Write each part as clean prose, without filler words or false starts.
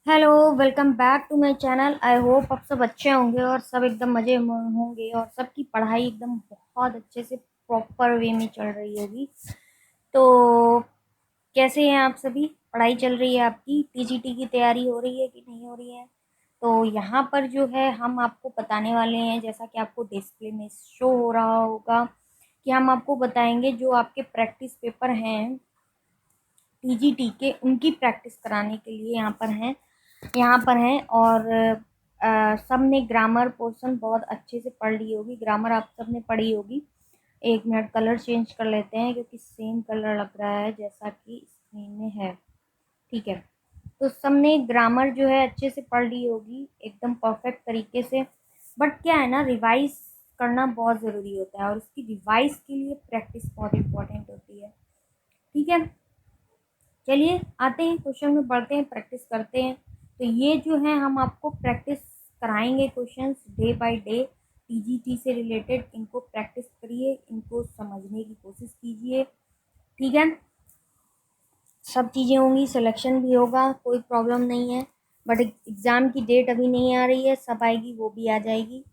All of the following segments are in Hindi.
Hello, welcome back to my channel. I hope आप सब अच्छे होंगे और सब एकदम मज़े में होंगे और सबकी पढ़ाई एकदम बहुत अच्छे से प्रॉपर वे में चल रही होगी। तो कैसे हैं आप सभी? पढ़ाई चल रही है आपकी? टीजीटी की तैयारी हो रही है कि नहीं हो रही है? तो यहाँ पर जो है हम आपको बताने वाले हैं, जैसा कि आपको डिस्प्ले में शो हो रहा होगा कि हम आपको बताएंगे जो आपके प्रैक्टिस पेपर हैं टीजीटी के, उनकी प्रैक्टिस कराने के लिए यहाँ पर हैं। और सब ने ग्रामर पोर्शन बहुत अच्छे से पढ़ ली होगी। ग्रामर आप सब ने पढ़ी होगी। एक मिनट, कलर चेंज कर लेते हैं क्योंकि सेम कलर लग रहा है जैसा कि स्क्रीन में है। ठीक है, तो सबने ग्रामर जो है अच्छे से पढ़ ली होगी एकदम परफेक्ट तरीके से। बट क्या है ना, रिवाइज करना बहुत ज़रूरी होता है और उसकी रिवाइज के लिए प्रैक्टिस बहुत इंपॉर्टेंट होती है। ठीक है, चलिए आते हैं क्वेश्चन में, बढ़ते हैं, प्रैक्टिस करते हैं। तो ये जो है हम आपको प्रैक्टिस कराएंगे questions day by day TGT से रिलेटेड। इनको प्रैक्टिस करिए, इनको समझने की कोशिश कीजिए। ठीक है, सब चीज़ें होंगी, सिलेक्शन भी होगा, कोई प्रॉब्लम नहीं है। बट एग्ज़ाम की डेट अभी नहीं आ रही है, सब आएगी, वो भी आ जाएगी।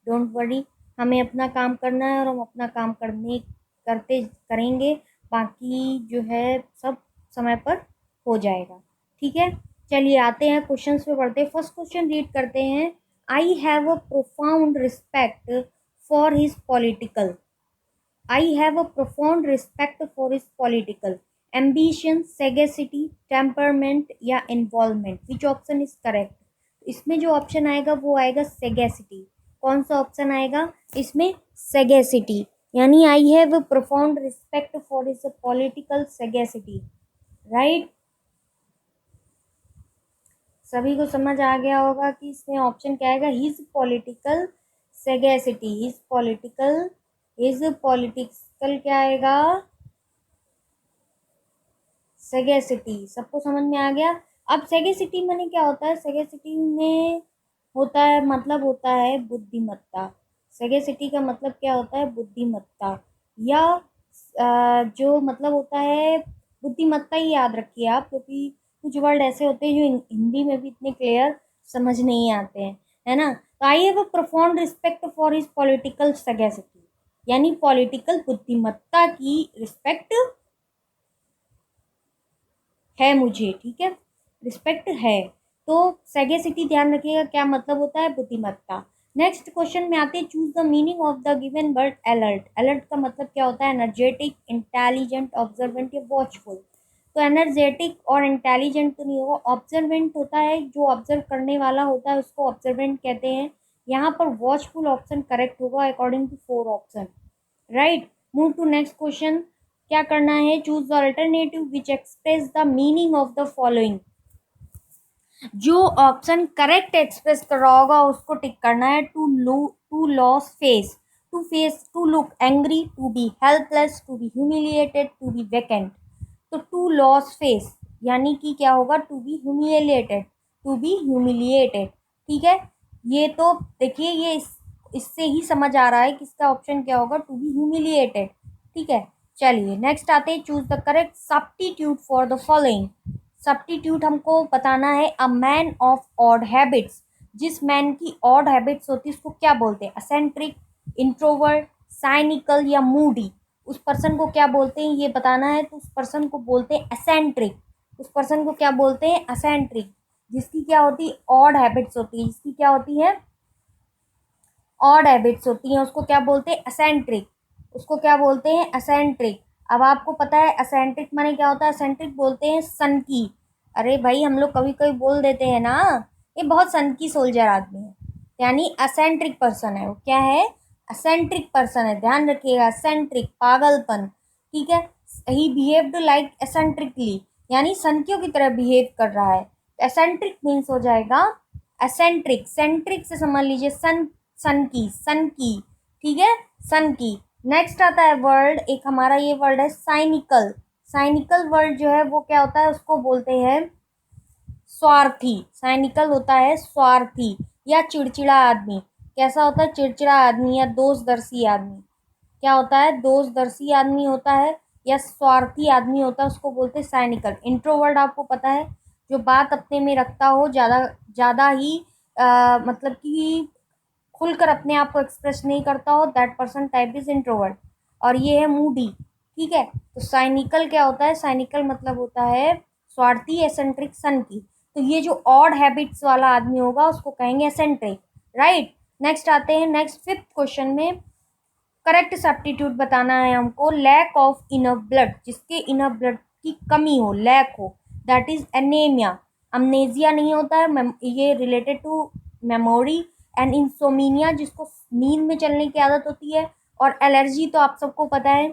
डोंट वरी, हमें अपना काम करना है और हम अपना काम करने करते करेंगे। बाकी जो है सब समय पर हो जाएगा। ठीक है, चलिए आते हैं क्वेश्चंस पे, बढ़ते हैं। फर्स्ट क्वेश्चन रीड करते हैं। आई have a profound respect for his political I have a profound respect for his political ambition, sagacity, temperament या involvement. Which option is correct? इसमें जो ऑप्शन आएगा वो आएगा sagacity. कौन सा ऑप्शन आएगा इसमें? sagacity. यानी I have a profound respect for his political sagacity. Right? सभी को समझ आ गया होगा कि इसमें ऑप्शन क्या आएगा? His political sagacity. His political क्या आएगा? सेगेसिटी। सबको समझ में आ गया? अब सेगेसिटी माने क्या होता है? सेगेसिटी में होता है, मतलब होता है बुद्धिमत्ता। सेगेसिटी का मतलब क्या होता है? बुद्धिमत्ता। या जो मतलब होता है बुद्धिमत्ता ही याद रखिए आप, क्योंकि कुछ वर्ड ऐसे होते हैं जो हिंदी में भी इतने क्लियर समझ नहीं आते हैं, है ना। तो I have a profound respect for his political sagacity, यानी पॉलिटिकल बुद्धिमत्ता की रिस्पेक्ट है मुझे। ठीक है, रिस्पेक्ट है। तो सेगेसिटी ध्यान रखिएगा क्या मतलब होता है? बुद्धिमत्ता। नेक्स्ट क्वेश्चन में आते हैं। Choose the meaning of the given word alert. Alert का मतलब क्या होता है? एनर्जेटिक, इंटेलिजेंट, ऑब्जर्वेंट या वॉचफुल। तो एनर्जेटिक और इंटेलिजेंट तो नहीं होगा, ऑब्जर्वेंट होता है, जो ऑब्जर्व करने वाला होता है उसको ऑब्जर्वेंट कहते हैं। यहाँ पर वॉचफुल ऑप्शन करेक्ट होगा according to 4 option. Right, move to next question. क्या करना है? Choose the alternative which express the meaning of the following. जो ऑप्शन करेक्ट एक्सप्रेस कर रहा होगा उसको टिक करना है। To lose face, to look angry, to be helpless, to be humiliated, to be vacant. तो टू लॉस फेस यानी कि क्या होगा? To be humiliated, to be humiliated. ठीक है, ये तो देखिए, ये इससे ही समझ आ रहा है कि इसका ऑप्शन क्या होगा? To be humiliated. ठीक है, चलिए नेक्स्ट आते हैं। Choose the correct substitute for the following. Substitute हमको बताना है। A man of odd habits, जिस मैन की ऑड हैबिट्स होती है उसको क्या बोलते हैं? असेंट्रिक, इंट्रोवर्ट, साइनिकल या मूडी। उस पर्सन को क्या बोलते हैं ये बताना है। तो उस पर्सन को बोलते हैं असेंट्रिक। उस पर्सन को क्या बोलते हैं? असेंट्रिक। जिसकी क्या होती है? ऑड हैबिट्स होती है। जिसकी क्या होती है? ऑड हैबिट्स होती हैं, उसको क्या बोलते हैं? असेंट्रिक। उसको क्या बोलते हैं? असेंट्रिक। अब आपको पता है असेंट्रिक माने क्या होता है? असेंट्रिक बोलते हैं सन की। अरे भाई, हम लोग कभी कभी बोल देते हैं ना, ये बहुत सन की सोल्जर आदमी है, यानी असेंट्रिक पर्सन है। वो क्या है? असेंट्रिक पर्सन है। ध्यान रखिएगा, असेंट्रिक पागलपन। ठीक है, ही बिहेव्ड लाइक एसेंट्रिकली, यानी सनकियों की तरह बिहेव कर रहा है। एसेंट्रिक मीन्स हो जाएगा एसेंट्रिक। सेंट्रिक से समझ लीजिए सन, सन की। ठीक है, सन की। नेक्स्ट आता है वर्ड, एक हमारा ये वर्ड है साइनिकल। साइनिकल वर्ड जो है वो क्या होता है? उसको बोलते हैं स्वार्थी। साइनिकल होता है स्वार्थी या चिड़चिड़ा आदमी। कैसा होता है? चिड़चिड़ा आदमी या दोषदर्शी आदमी। क्या होता है? दोषदर्शी आदमी होता है या स्वार्थी आदमी होता है, उसको बोलते हैं साइनिकल। इंट्रोवर्ट आपको पता है, जो बात अपने में रखता हो, ज़्यादा ज़्यादा ही मतलब कि खुलकर अपने आप को एक्सप्रेस नहीं करता हो, that person type is introvert. और ये है मूडी। ठीक है, तो साइनिकल क्या होता है? साइनिकल मतलब होता है स्वार्थी, एसेंट्रिक, सन की। तो ये जो ऑड हैबिट्स वाला आदमी होगा उसको कहेंगे एसेंट्रिक, राइट। नेक्स्ट आते हैं, नेक्स्ट फिफ्थ क्वेश्चन में करेक्ट सब्स्टिट्यूट बताना है हमको। लैक ऑफ इनफ ब्लड, जिसके इनफ ब्लड की कमी हो, लैक हो, दैट इज एनीमिया। अमनेजिया नहीं होता है, ये related to memory. And insomnia, जिसको नींद में चलने की आदत होती है। और एलर्जी तो आप सबको पता है।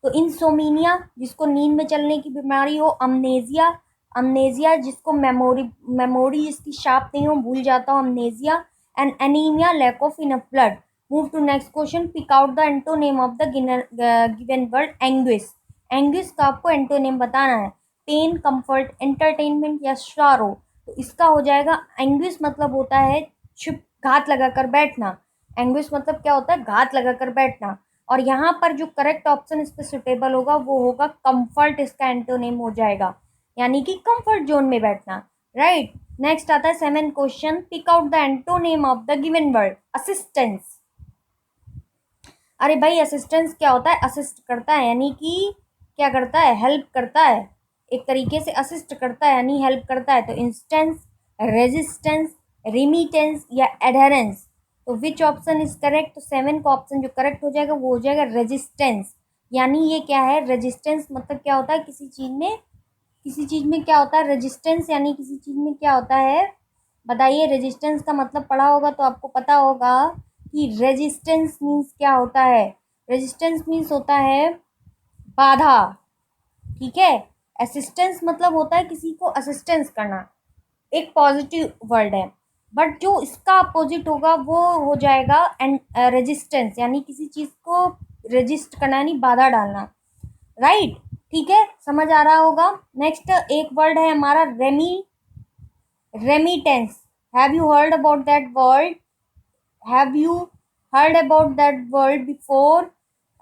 तो इंसोमिनिया, जिसको नींद में चलने की बीमारी हो। अमनेजिया, अमनेजिया जिसको मेमोरी मेमोरी जिसकी शार्प नहीं हो, भूल जाता हो, amnesia. And anaemia, lack of enough blood. Move to next question, pick out the antonym of the given word anguish. Anguish का आपको एंटोनेम बताना है। पेन, कंफर्ट, एंटरटेनमेंट या शारो। तो इसका हो जाएगा, एंग्विश मतलब होता है छिप, घात लगाकर बैठना। एंग्विश मतलब क्या होता है? घात लगाकर बैठना। और यहाँ पर जो करेक्ट ऑप्शन इस पर सुटेबल होगा वो होगा कंफर्ट, इसका एंटोनेम हो जाएगा, यानी कि कंफर्ट जोन में बैठना, राइट। नेक्स्ट आता है seven question, pick out the antonym of the given word assistance. अरे भाई, असिस्टेंस क्या होता है? असिस्ट करता है, यानी कि क्या करता है? हेल्प करता है। एक तरीके से असिस्ट करता है यानी हेल्प करता है। तो इंस्टेंस, रेजिस्टेंस, रिमीटेंस या एडहेरेंस। तो विच ऑप्शन इज करेक्ट? तो सेवन का ऑप्शन जो करेक्ट हो जाएगा वो हो जाएगा रेजिस्टेंस। यानी ये क्या है? रेजिस्टेंस मतलब क्या होता है? किसी चीज में क्या होता है रेजिस्टेंस, यानी किसी चीज में क्या होता है? बताइए, रेजिस्टेंस का मतलब पढ़ा होगा तो आपको पता होगा कि रेजिस्टेंस मीन्स क्या होता है। रेजिस्टेंस मीन्स होता है बाधा। ठीक है, असिस्टेंस मतलब होता है किसी को असिस्टेंस करना, एक पॉजिटिव वर्ड है। बट जो इसका अपोजिट होगा वो हो जाएगा एंड रेजिस्टेंस, यानी किसी चीज को रेजिस्ट करना यानी बाधा डालना, राइट। ठीक है, समझ आ रहा होगा। नेक्स्ट एक वर्ड है हमारा remittance. Have you heard about that word? Have you heard about that word before?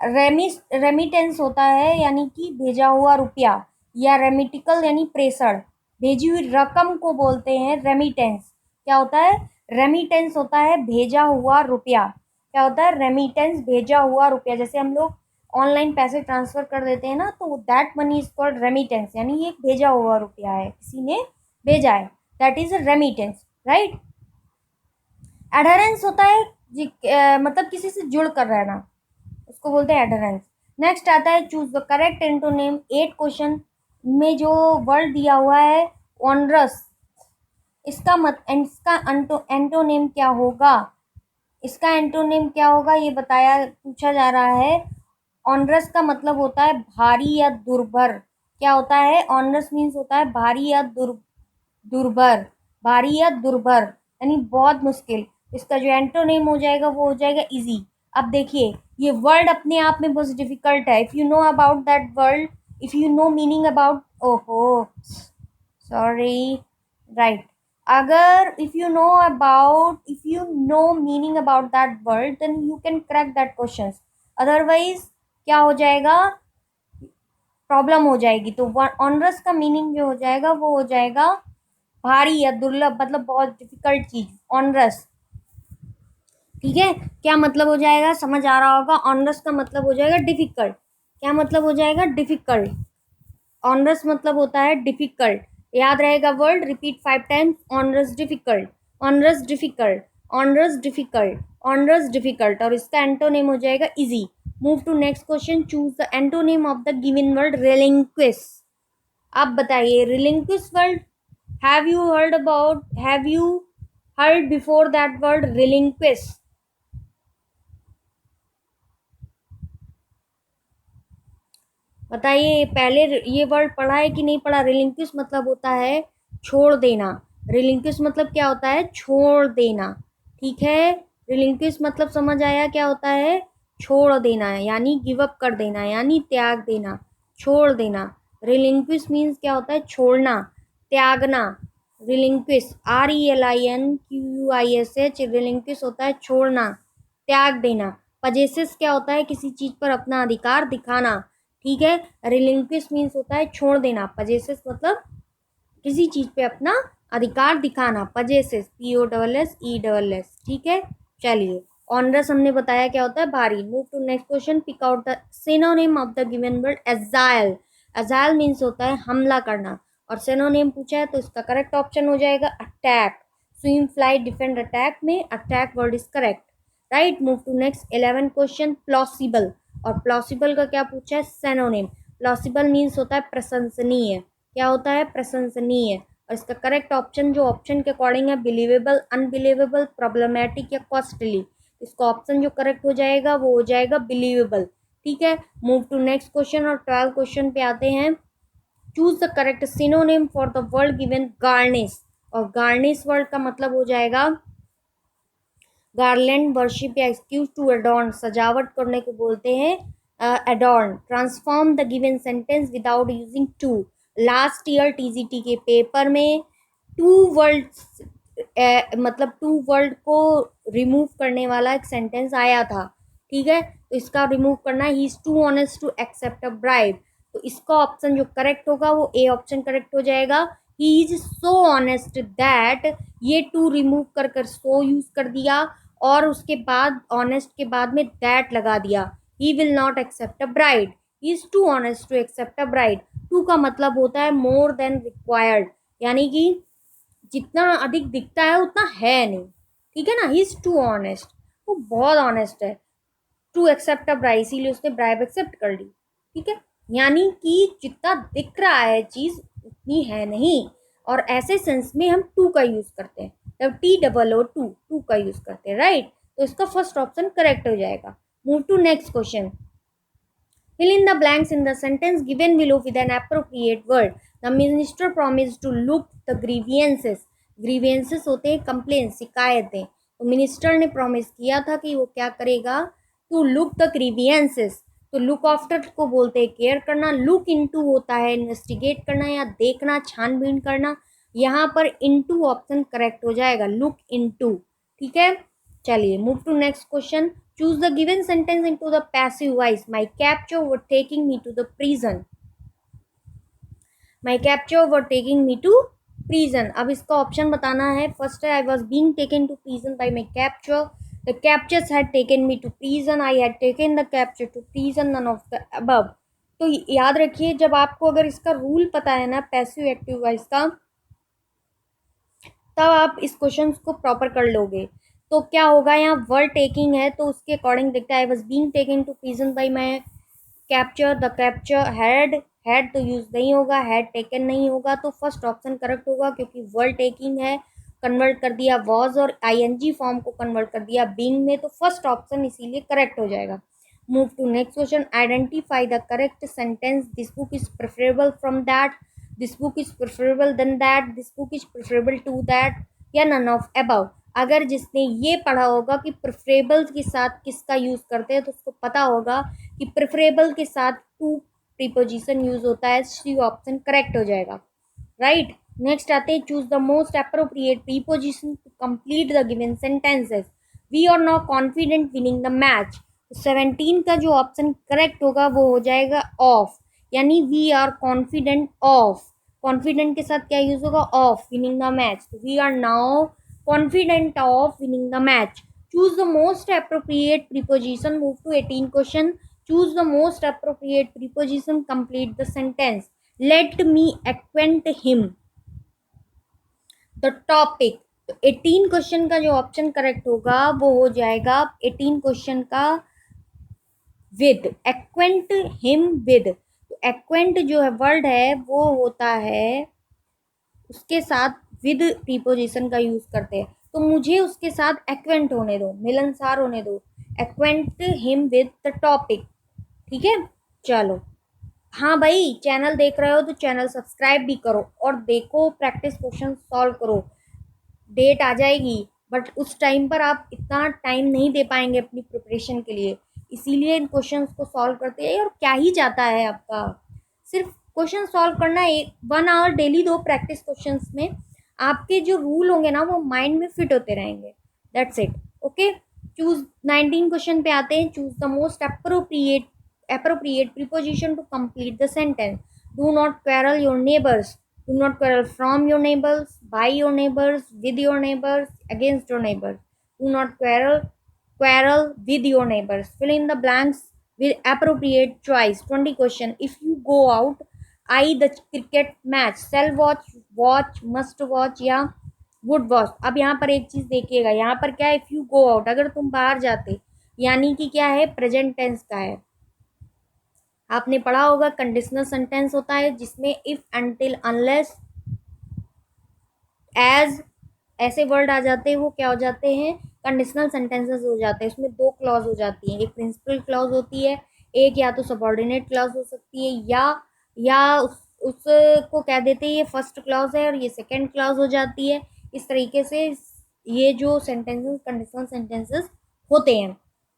Remittance होता है यानी कि भेजा हुआ रुपया, या रेमिटिकल यानी प्रेषण, भेजी हुई रकम को बोलते हैं रेमिटेंस। क्या होता है? रेमिटेंस होता है भेजा हुआ रुपया। क्या होता है? रेमिटेंस, भेजा हुआ रुपया। जैसे हम लोग ऑनलाइन पैसे ट्रांसफर कर देते हैं ना, तो that money is called remittance, यानी ये भेजा हुआ रुपया है, किसी ने भेजा है, that is remittance, right. Adherence होता है मतलब किसी से जुड़ कर रहना, उसको बोलते हैं एडहेरेंस। नेक्स्ट आता है choose the correct antonym. 8 question में जो वर्ड दिया हुआ है ऑनरस, इसका एंटोनेम क्या होगा? इसका एंटोनेम क्या होगा ये बताया, पूछा जा रहा है। ऑनरस का मतलब होता है भारी या दुर्भर। क्या होता है? ऑनरस मीन्स होता है भारी या दुर्भर, भारी या दुर्भर यानी बहुत मुश्किल। इसका जो एंटोनेम हो जाएगा वो हो जाएगा इजी। अब देखिए, ये वर्ड अपने आप में बहुत डिफिकल्ट है। If you know about that word, if you know meaning about, ओहो सॉरी, राइट। अगर if you know meaning about that word then you can crack that question. Otherwise क्या हो जाएगा? प्रॉब्लम हो जाएगी। तो ऑनरस का मीनिंग जो हो जाएगा वो हो जाएगा भारी या दुर्लभ, मतलब बहुत डिफिकल्ट चीज, ऑनरस। ठीक है, क्या मतलब हो जाएगा? समझ आ रहा होगा। ऑनरस का मतलब हो जाएगा डिफिकल्ट। क्या मतलब हो जाएगा? डिफिकल्ट। ऑनरस मतलब होता है डिफिकल्ट। याद रहेगा word, repeat 5 times, onerous difficult, onerous difficult, onerous difficult, onerous difficult. और इसका एंटोनेम हो जाएगा easy. Move to next question, choose the antonym of the given word relinquish. आप बताइए, relinquish word, have you heard before that word relinquish? बताइए, पहले ये वर्ड पढ़ा है कि नहीं पढ़ा? रिलिंक्विश मतलब होता है छोड़ देना। रिलिंक्विश मतलब क्या होता है? छोड़ देना। ठीक है, रिलिंक्विश मतलब समझ आया क्या होता है? छोड़ देना है, यानी गिव अप कर देना, यानी त्याग देना, छोड़ देना। रिलिंक्विश मीन्स क्या होता है? छोड़ना, त्यागना। रिलिंक्विश, RELINQUISH, रिलिंक्विश होता है छोड़ना, त्याग देना। पजेसेस क्या होता है? किसी चीज पर अपना अधिकार दिखाना। ठीक है, रिलिंक्विश मीन्स होता है छोड़ देना, पजेसेस मतलब किसी चीज पे अपना अधिकार दिखाना, पजेसेस, POSSESS, ठीक है। चलिए, ऑनरस हमने बताया क्या होता है, भारी। Move to next question, pick out the synonym of the given word agile. Agile means होता है हमला करना, और सिनोनिम पूछा है तो इसका करेक्ट ऑप्शन हो जाएगा attack. Swim, fly, defend, attack में attack word is correct, right. Move to next 11 question, plausible. और प्लॉसिबल का क्या पूछा है, सिनोनिम। प्लॉसिबल मीन्स होता है प्रशंसनीय, क्या होता है, प्रशंसनीय। और इसका करेक्ट ऑप्शन जो ऑप्शन के अकॉर्डिंग है, बिलीवेबल, अनबिलीवेबल, प्रॉब्लमेटिक या कॉस्टली। इसका ऑप्शन जो करेक्ट हो जाएगा वो हो जाएगा बिलीवेबल, ठीक है। मूव टू नेक्स्ट क्वेश्चन, और 12 क्वेश्चन पे आते हैं। Choose the correct synonym for the word given garnish. और गार्निश वर्ड का मतलब हो जाएगा गार्लैंड, वर्शिप या एक्सक्यूज टू अडॉर्न, सजावट करने को बोलते हैं adorn. Transform the given sentence without using too. Last year TGT के पेपर में टू वर्ड्स मतलब टू वर्ड को रिमूव करने वाला एक सेंटेंस आया था, ठीक है। तो इसका रिमूव करना है, he is too honest to accept a bribe. तो इसका ऑप्शन जो करेक्ट होगा वो ए ऑप्शन करेक्ट हो जाएगा। He is so honest that, ये टू रिमूव कर कर सो यूज कर दिया, और उसके बाद ऑनेस्ट के बाद में दैट लगा दिया। He will not accept a bride, he is too honest to accept a bride. Too का मतलब होता है मोर देन रिक्वायर्ड, यानी कि जितना अधिक दिखता है उतना है नहीं, ठीक है ना। ही इज टू ऑनेस्ट, वो बहुत ऑनेस्ट है। टू एक्सेप्ट अ ब्राइब, इसीलिए उसने ब्राइब एक्सेप्ट कर ली, ठीक है। यानी कि जितना दिख रहा है चीज उतनी है नहीं, और ऐसे सेंस में हम टू का यूज करते हैं, तब TOO टू, टू का यूज करते हैं, राइट। तो इसका फर्स्ट ऑप्शन करेक्ट हो जाएगा। Move to next question, fill in the blanks in the sentence given below with an appropriate word. The minister promised to look the grievances. grievances होते हैं कंप्लेन, शिकायतें। तो मिनिस्टर ने प्रॉमिस किया था कि वो क्या करेगा, टू लुक द grievances। तो लुक आफ्टर को बोलते हैं केयर करना, लुक इनटू होता है इन्वेस्टिगेट करना या देखना, छानबीन करना। यहाँ पर इनटू ऑप्शन करेक्ट हो जाएगा, लुक इनटू, ठीक है। चलिए, move to next question, choose the given sentence into the passive voice. My capture were taking me to the prison. My capture were taking me to prison. अब इसका ऑप्शन बताना है। फर्स्ट है, I was being taken to prison by my capture. The captures had taken me to prison. I had taken the capture to prison. None of the above. तो याद रखिए, जब आपको अगर इसका रूल पता है ना पैसिव एक्टिव वॉइस का, तब आप इस क्वेश्चन को प्रॉपर कर लोगे। तो क्या होगा, यहाँ वर्ड टेकिंग है तो उसके अकॉर्डिंग दिखता है, I was being taken to prison by my captor. The captor had तो यूज नहीं होगा, हैड टेकन नहीं होगा, तो फर्स्ट ऑप्शन करेक्ट होगा, क्योंकि वर्ड टेकिंग है, कन्वर्ट कर दिया वॉज और ING फॉर्म को कन्वर्ट कर दिया बीइंग में, तो फर्स्ट ऑप्शन इसीलिए करेक्ट हो जाएगा। Move to next question, identify the correct sentence, this book is preferable from that, this book is preferable than that, this book is preferable to that, या नन ऑफ अबव। अगर जिसने ये पढ़ा होगा कि प्रेफरेबल के साथ किसका यूज करते हैं, तो उसको पता होगा कि प्रेफरेबल के साथ टू प्रीपोजिशन यूज होता है, सी ऑप्शन करेक्ट हो जाएगा, राइट। नेक्स्ट आते हैं, choose the most appropriate preposition to complete the given sentences. We are now confident winning the match. 17 का जो ऑप्शन करेक्ट होगा वो हो जाएगा ऑफ, यानी we are confident of. Confident के साथ क्या यूज होगा, of, winning the match. We are now confident of winning the match. Choose the most appropriate preposition. Move to 18 question, choose the most appropriate preposition, complete the sentence. Let me acquaint him the topic. तो 18 क्वेश्चन का जो ऑप्शन करेक्ट होगा वो हो जाएगा 18 क्वेश्चन का विद, एक्वेंट हिम विद। तो एक्वेंट जो है वर्ड है वो होता है, उसके साथ विद प्रीपोजिशन का यूज करते हैं, तो मुझे उसके साथ एक्वेंट होने दो, मिलनसार होने दो, acquaint him with the topic, ठीक है। चलो, हाँ भाई, चैनल देख रहे हो तो चैनल सब्सक्राइब भी करो और देखो, प्रैक्टिस क्वेश्चन सॉल्व करो। डेट आ जाएगी, बट उस टाइम पर आप इतना टाइम नहीं दे पाएंगे अपनी प्रिपरेशन के लिए, इसीलिए इन क्वेश्चंस को सॉल्व करते हैं। और क्या ही जाता है आपका, सिर्फ क्वेश्चन सॉल्व करना, 1 आवर डेली दो प्रैक्टिस क्वेश्चंस में, आपके जो रूल होंगे ना वो माइंड में फिट होते रहेंगे। That's it, okay. Choose 19 question पे आते हैं, choose the most appropriate preposition to complete the sentence. Do not quarrel your neighbors. Do not quarrel from your neighbours, by your neighbours, with your neighbours, against your neighbours. Do not quarrel with your neighbors. Fill in the blanks with appropriate choice. 20 question. If you go out, the cricket match, shall watch, must watch या would watch. अब यहाँ पर एक चीज देखिएगा, यहाँ पर क्या है, if you go out, अगर तुम बाहर जाते, यानी कि क्या है, प्रेजेंट टेंस का है. आपने पढ़ा होगा कंडीशनल सेंटेंस होता है जिसमें इफ, अनटिल, अनलेस, एज ऐसे वर्ड आ जाते हैं, वो क्या हो जाते हैं, कंडीशनल सेंटेंसेस हो जाते हैं. उसमें दो क्लॉज हो जाती हैं, एक प्रिंसिपल क्लॉज होती है, एक या तो सबऑर्डिनेट क्लॉज हो सकती है, या उसको कह देते हैं ये फर्स्ट क्लॉज है और ये सेकंड क्लॉज हो जाती है. इस तरीके से ये जो सेंटेंसेस कंडीशनल सेंटेंसेस होते हैं.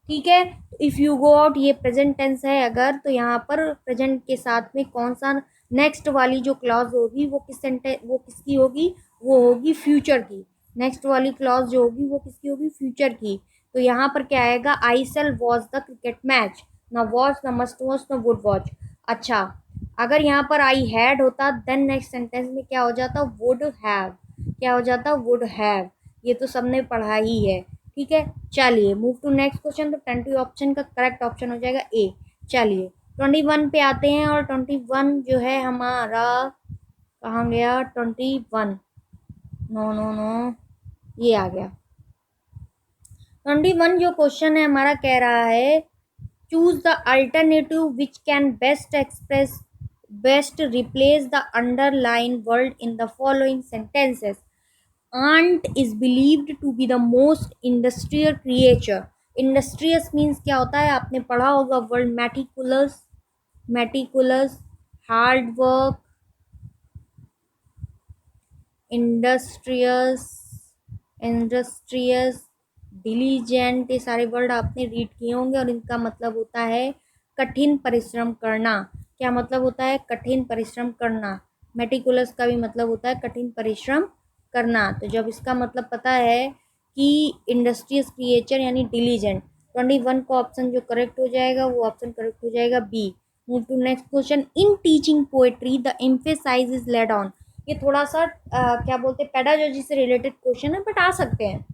ठीक है. इफ़ यू गो आउट ये प्रेजेंट टेंस है अगर, तो यहाँ पर प्रेजेंट के साथ में कौन सा नेक्स्ट वाली जो क्लॉज होगी वो किसकी होगी, वो होगी फ्यूचर की. नेक्स्ट वाली क्लॉज जो होगी वो किसकी होगी, फ्यूचर की. तो यहाँ पर क्या आएगा, I shall watch the cricket match. ना वॉच, ना मस्ट वॉच, ना वुड वॉच. अच्छा, अगर यहाँ पर आई हैड होता देन नेक्स्ट सेंटेंस में क्या हो जाता, वुड हैव. क्या हो जाता, वुड हैव. ये तो सबने पढ़ा ही है. ठीक है. चलिए मूव टू नेक्स्ट क्वेश्चन. तो 20 ऑप्शन का करेक्ट ऑप्शन हो जाएगा ए. चलिए 21 पे आते हैं, और 21 जो है हमारा, कहाँ गया 21, नो नो नो, ये आ गया 21. जो क्वेश्चन है हमारा कह रहा है, choose the alternative which can best replace the underline word in the following sentences. Ant is believed to be the most industrial creature. Industrious means क्या होता है, आपने पढ़ा होगा word meticulous, hard work, industrious, diligent. ये सारे वर्ड आपने रीड किए होंगे और इनका मतलब होता है कठिन परिश्रम करना. क्या मतलब होता है, कठिन परिश्रम करना. मेटिकुलस का भी मतलब होता है कठिन परिश्रम करना. तो जब इसका मतलब पता है कि इंडस्ट्रियस क्रिएचर यानी डिलीजेंट, 21 का ऑप्शन जो करेक्ट हो जाएगा वो ऑप्शन करेक्ट हो जाएगा B. Move to next question. In teaching poetry the emphasize is laid on. ये थोड़ा सा क्या बोलते हैं, पेडागोजी से रिलेटेड क्वेश्चन है, बट आ सकते हैं.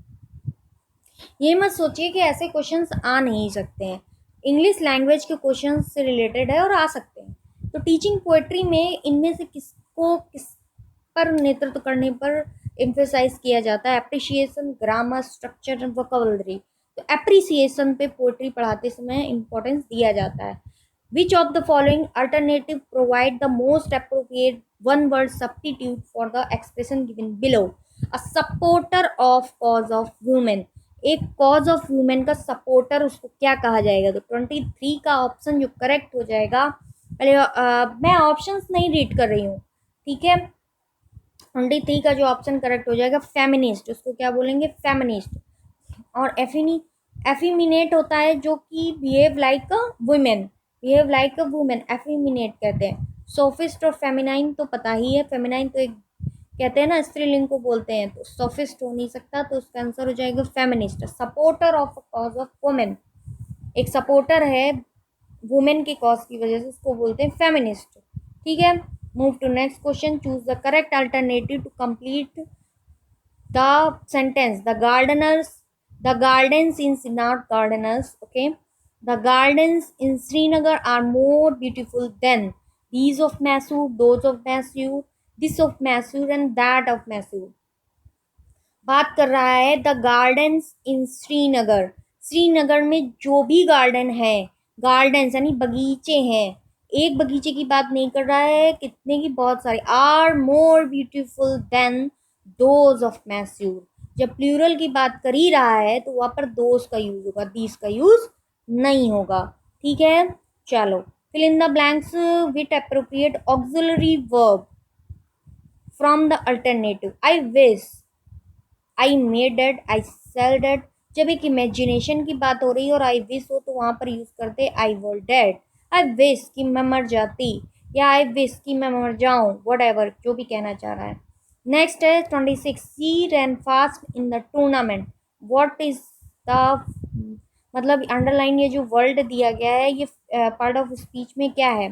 ये मत सोचिए कि ऐसे क्वेश्चंस आ नहीं सकते हैं. इंग्लिश लैंग्वेज के क्वेश्चन से रिलेटेड है और आ सकते हैं. तो टीचिंग पोएट्री में इनमें से किस पर नेतृत्व करने पर एम्फेसाइज किया जाता है, एप्रिसिएशन, ग्रामर, स्ट्रक्चर, वोकैबुलरी. तो एप्रिसिएशन पे पोएट्री पढ़ाते समय इंपॉर्टेंस दिया जाता है. विच of the following alternative provide the most appropriate one word substitute for the expression given below. A supporter of cause of women. एक कॉज ऑफ वुमेन का सपोर्टर उसको क्या कहा जाएगा. तो 23 का ऑप्शन जो करेक्ट हो जाएगा, पहले मैं ऑप्शंस नहीं रीड कर रही हूँ. ठीक है. 23 का जो ऑप्शन करेक्ट हो जाएगा फेमिनिस्ट. उसको क्या बोलेंगे, फेमिनिस्ट. और एफिमिनेट होता है जो कि बिहेव लाइक अ वुमेन, एफिमिनेट कहते हैं. सोफिस्ट और फेमिनाइन तो पता ही है. फेमिनाइन तो एक कहते हैं ना, स्त्रीलिंग को बोलते हैं, तो सोफिस्ट हो नहीं सकता. तो उसका आंसर हो जाएगा feminist. Supporter of cause of women, एक सपोर्टर है वुमेन के कॉज की वजह से, उसको बोलते हैं फेमिनिस्ट. ठीक है. Move to next question. Choose the correct alternative to complete the sentence. The gardens in, not gardeners, okay. The gardens in Srinagar are more beautiful than these of Mysore, those of Mysore, this of Mysore and that of Mysore. बात कर रहा है द गार्डन्स इन श्रीनगर. श्रीनगर में जो भी गार्डन है, गार्डन्स यानी बगीचे हैं, एक बगीचे की बात नहीं कर रहा है, कितने की, बहुत सारे. Are more beautiful than those of Mysore. जब प्लूरल की बात कर ही रहा है तो वहाँ पर दोज का यूज होगा, दीज का यूज नहीं होगा. ठीक है. चलो fill in the blanks with appropriate auxiliary verb from the alternative. I wish, I made date, I sell date. जब एक इमेजिनेशन की बात हो रही है और आई विश हो तो वहाँ पर यूज करते eye wall date. I wish कि मैं मर जाती, या आई विश कि मैं मर जाऊँ, वट एवर जो भी कहना चाह रहा है. नेक्स्ट है 26. She ran fast in the tournament. What is the, मतलब अंडरलाइन ये जो वर्ल्ड दिया गया है ये पार्ट ऑफ स्पीच में क्या है.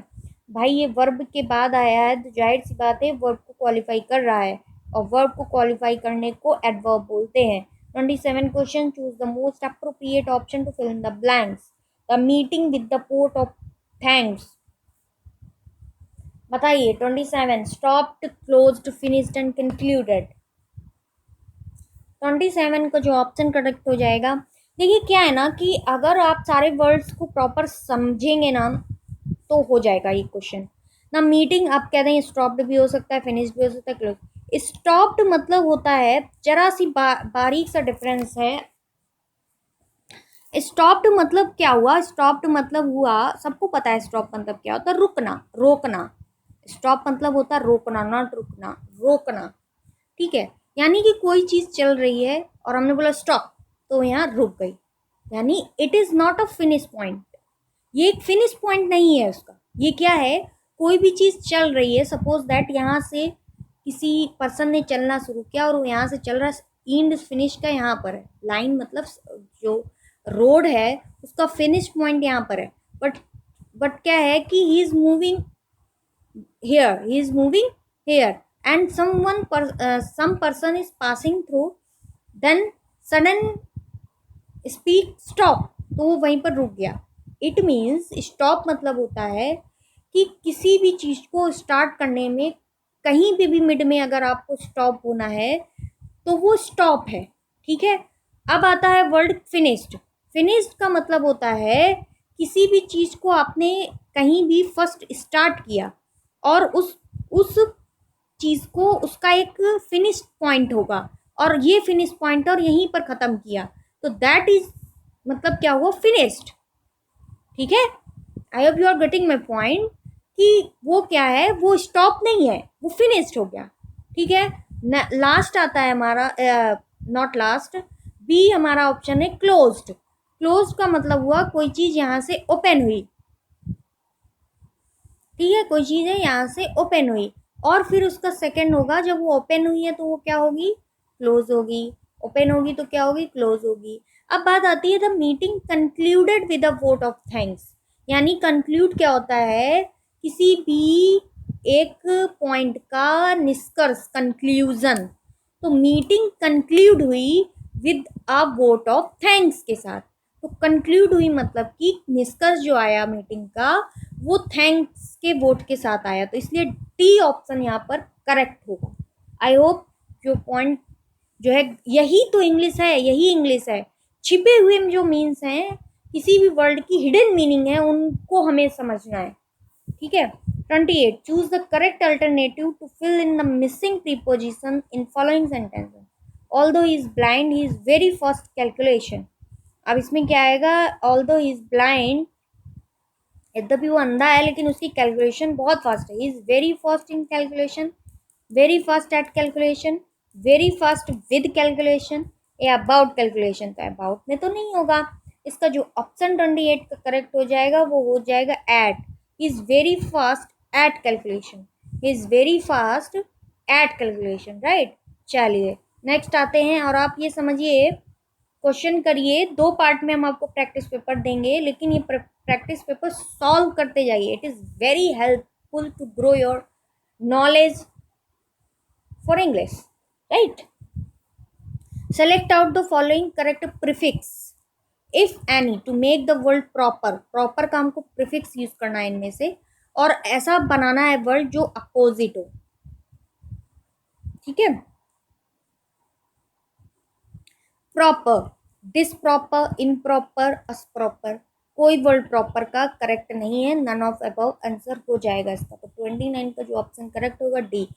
भाई ये वर्ब के बाद आया है तो जाहिर सी बात है वर्ब को क्वालिफाई कर रहा है, और वर्ब को क्वालिफाई करने को एडवर्ब बोलते हैं। 27 question, choose the most appropriate option to fill in the blanks. The meeting with the port of thanks, बताइए। 27 stopped, closed, finished and concluded. 27 का जो ऑप्शन करेक्ट हो जाएगा, देखिए क्या है ना कि अगर आप सारे वर्ड्स को प्रॉपर समझेंगे ना तो हो जाएगा ये क्वेश्चन ना। मीटिंग आप कहते हैं स्टॉप्ड भी हो सकता है, फिनिश्ड भी हो सकता है, क्लोज। स्टॉप्ड मतलब होता है, जरा सी बारीक सा डिफरेंस है। स्टॉप्ड मतलब क्या हुआ, स्टॉप्ड मतलब हुआ, सबको पता है स्टॉप मतलब क्या होता है, रुकना, रोकना। स्टॉप मतलब होता है रोकना, नॉट रुकना, रोकना। ठीक है, यानी कि कोई चीज चल रही है और हमने बोला स्टॉप, तो यहाँ रुक गई, यानी it is not a finish point. ये एक फिनिश पॉइंट नहीं है उसका। ये क्या है, कोई भी चीज चल रही है, सपोज दैट यहाँ से किसी पर्सन ने चलना शुरू किया और वो यहाँ से चल रहा है, एंड फिनिश का यहाँ पर है, लाइन मतलब जो रोड है उसका फिनिश पॉइंट यहाँ पर है। बट क्या है कि he is moving here, he is moving here, and some person is passing through, then sudden speak stop, तो वो वहीं पर रुक गया। इट मीन्स स्टॉप मतलब होता है कि किसी भी चीज को स्टार्ट करने में कहीं भी मिड में अगर आपको स्टॉप होना है तो वो स्टॉप है। ठीक है, अब आता है वर्ड फिनिश्ड। फिनिश्ड का मतलब होता है किसी भी चीज को आपने कहीं भी फर्स्ट स्टार्ट किया और उस चीज को उसका एक फिनिश पॉइंट होगा, और ये फिनिश पॉइंट और यहीं पर खत्म किया, तो दैट इज मतलब क्या हुआ, फिनिश्ड। ठीक है, I hope you are getting my point कि वो क्या है, वो स्टॉप नहीं है, वो फिनिश्ड हो गया। ठीक है, लास्ट आता है हमारा, नॉट लास्ट, बी हमारा ऑप्शन है क्लोज्ड। क्लोज्ड का मतलब हुआ कोई चीज यहाँ से ओपन हुई। ठीक है, कोई चीज है यहाँ से ओपन हुई, और फिर उसका सेकंड होगा, जब वो ओपन हुई है तो वो क्या होगी, क्लोज होगी। ओपन होगी तो क्या होगी, क्लोज होगी। अब बात आती है the meeting concluded with a vote of thanks. यानी कंक्लूड क्या होता है, किसी भी एक पॉइंट का निष्कर्ष, कंक्लूजन। तो मीटिंग कंक्लूड हुई with a vote of thanks के साथ। तो कंक्लूड हुई मतलब कि निष्कर्ष जो आया मीटिंग का वो थैंक्स के वोट के साथ आया, तो इसलिए डी ऑप्शन यहाँ पर करेक्ट होगा। आई होप जो पॉइंट जो है, यही तो इंग्लिश है, यही इंग्लिश है। छिपे हुए जो मीन्स हैं, किसी भी वर्ड की हिडन मीनिंग है, उनको हमें समझना है। ठीक है, 28 choose the correct alternative to fill in the missing preposition in following sentences. Although he is blind he is very fast calculation. अब इसमें क्या आएगा, ऑल्दो ही इज ब्लाइंड, यद्यपि वो अंधा है लेकिन उसकी कैलकुलेशन बहुत फास्ट है। He is very fast in calculation, very fast at calculation, very fast with calculation, या अबाउट कैलकुलेशन। तो अबाउट में तो नहीं होगा, इसका जो ऑप्शन 28 का करेक्ट हो जाएगा वो हो जाएगा at. He is very fast at calculation, he is very fast at calculation, right. चलिए नेक्स्ट आते हैं, और आप ये समझिए, क्वेश्चन करिए, दो पार्ट में हम आपको प्रैक्टिस पेपर देंगे, लेकिन ये प्रैक्टिस पेपर सॉल्व करते जाइए। It is very helpful to grow your knowledge for English, right? Select out the following correct prefix, if any, to make the word proper. Proper का हमको prefix यूज करना है इनमें से, और ऐसा बनाना है वर्ड जो अपोजिट हो। ठीक है, प्रॉपर, डिसप्रॉपर, इम्प्रॉपर, असप्रॉपर, कोई वर्ड प्रॉपर का करेक्ट नहीं है। नन ऑफ अबव आंसर हो जाएगा इसका। तो 29 का जो ऑप्शन करेक्ट होगा D.